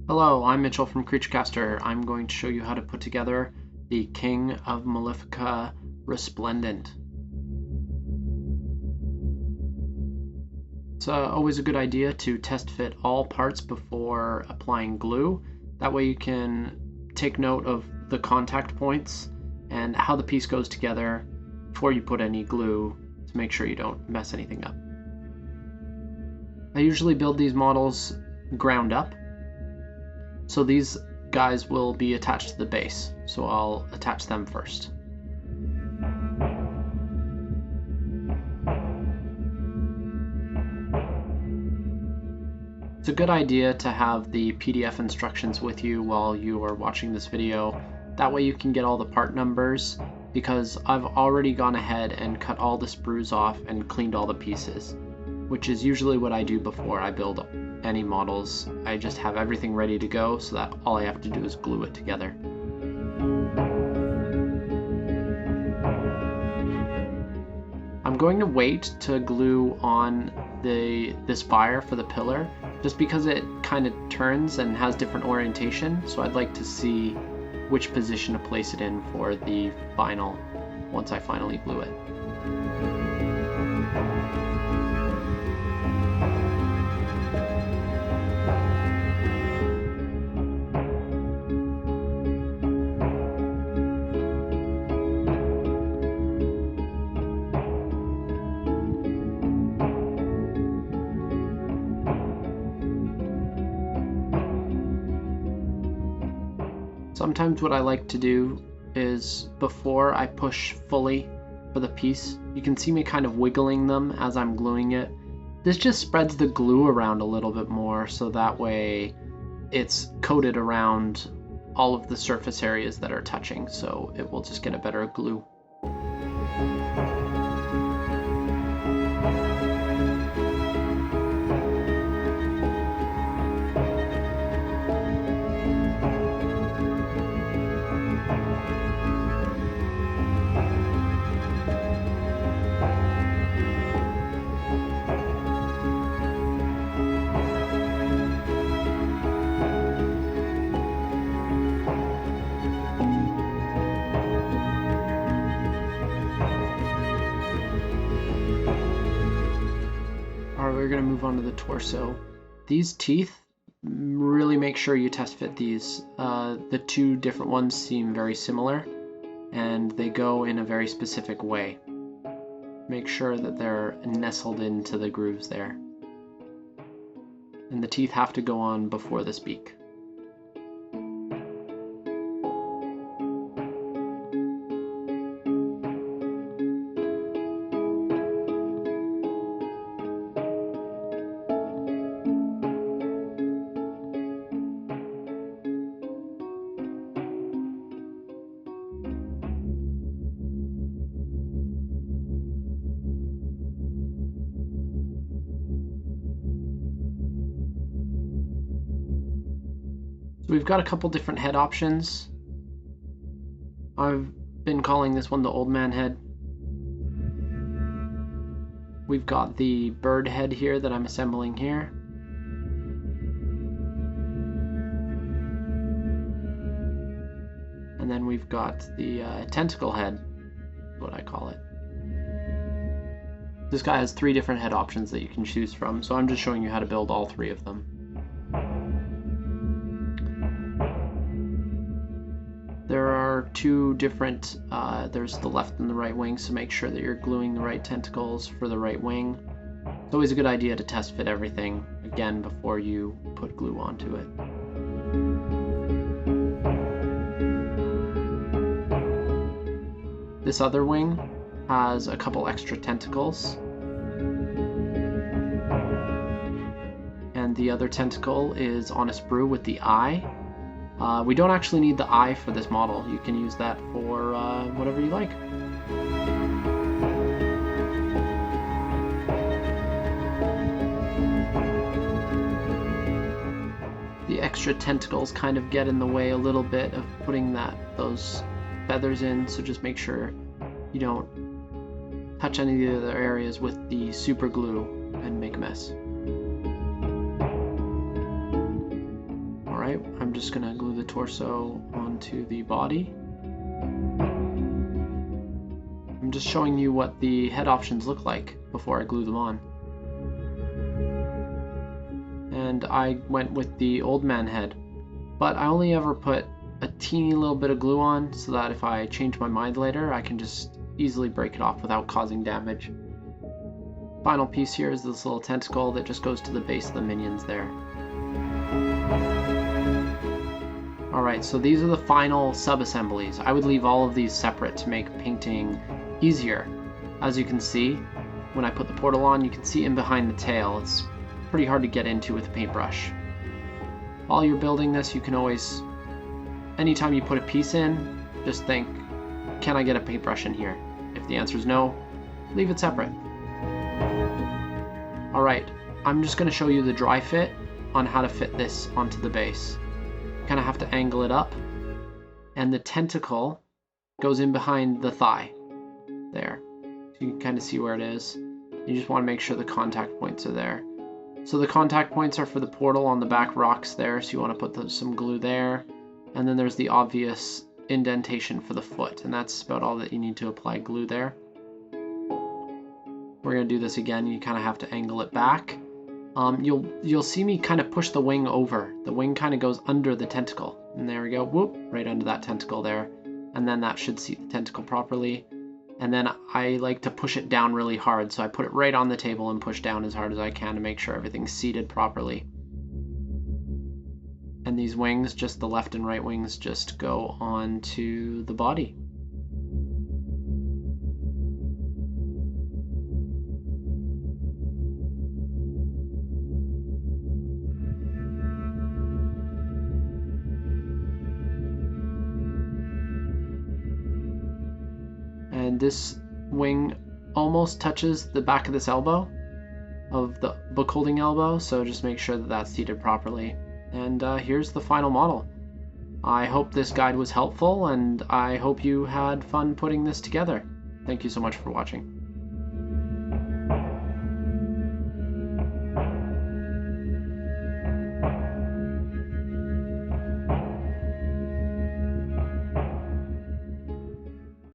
Hello, I'm Mitchell from CreatureCaster. I'm going to show you how to put together the King of Malifica Resplendant. It's always a good idea to test fit all parts before applying glue. That way you can take note of the contact points and how the piece goes together before you put any glue to make sure you don't mess anything up. I usually build these models ground up. So these guys will be attached to the base, so I'll attach them first. It's a good idea to have the PDF instructions with you while you are watching this video. That way you can get all the part numbers, because I've already gone ahead and cut all the sprues off and cleaned all the pieces, which is usually what I do before I build any models. I just have everything ready to go so that all I have to do is glue it together. I'm going to wait to glue on this spire for the pillar just because it kind of turns and has different orientation, so I'd like to see which position to place it in for the final, once I finally glue it. Sometimes what I like to do is, before I push fully for the piece, you can see me kind of wiggling them as I'm gluing it. This just spreads the glue around a little bit more, so that way it's coated around all of the surface areas that are touching, so it will just get a better glue. We're going to move on to the torso. These teeth, really make sure you test fit these. The two different ones seem very similar and they go in a very specific way. Make sure that they're nestled into the grooves there. And the teeth have to go on before the beak. So we've got a couple different head options. I've been calling this one the old man head. We've got the bird head here that I'm assembling here. And then we've got the tentacle head, what I call it. This guy has 3 different head options that you can choose from, so I'm just showing you how to build all 3 of them. There are 2 different, there's the left and the right wing, so make sure that you're gluing the right tentacles for the right wing. It's always a good idea to test fit everything, again, before you put glue onto it. This other wing has a couple extra tentacles. And the other tentacle is on a sprue with the eye. We don't actually need the eye for this model. You can use that for whatever you like. The extra tentacles kind of get in the way a little bit of putting those feathers in, so just make sure you don't touch any of the other areas with the super glue and make a mess. Alright, just going to glue the torso onto the body. I'm just showing you what the head options look like before I glue them on. And I went with the old man head, but I only ever put a teeny little bit of glue on so that if I change my mind later, I can just easily break it off without causing damage. Final piece here is this little tentacle that just goes to the base of the minions there. Alright, so these are the final sub-assemblies. I would leave all of these separate to make painting easier. As you can see, when I put the portal on, you can see in behind the tail. It's pretty hard to get into with a paintbrush. While you're building this, you can always, anytime you put a piece in, just think, can I get a paintbrush in here? If the answer is no, leave it separate. Alright, I'm just going to show you the dry fit on how to fit this onto the base. You kind of have to angle it up, and the tentacle goes in behind the thigh. There. So you can kind of see where it is. You just want to make sure the contact points are there. So the contact points are for the portal on the back rocks there, so you want to put some glue there. And then there's the obvious indentation for the foot, and that's about all that you need to apply glue there. We're going to do this again. You kind of have to angle it back. You'll see me kind of push the wing over. The wing kind of goes under the tentacle. And there we go, whoop, right under that tentacle there. And then that should seat the tentacle properly. And then I like to push it down really hard, so I put it right on the table and push down as hard as I can to make sure everything's seated properly. And these wings, just the left and right wings, just go onto the body. And this wing almost touches the back of this elbow, of the book holding elbow, so just make sure that that's seated properly. And here's the final model. I hope this guide was helpful, and I hope you had fun putting this together. Thank you so much for watching.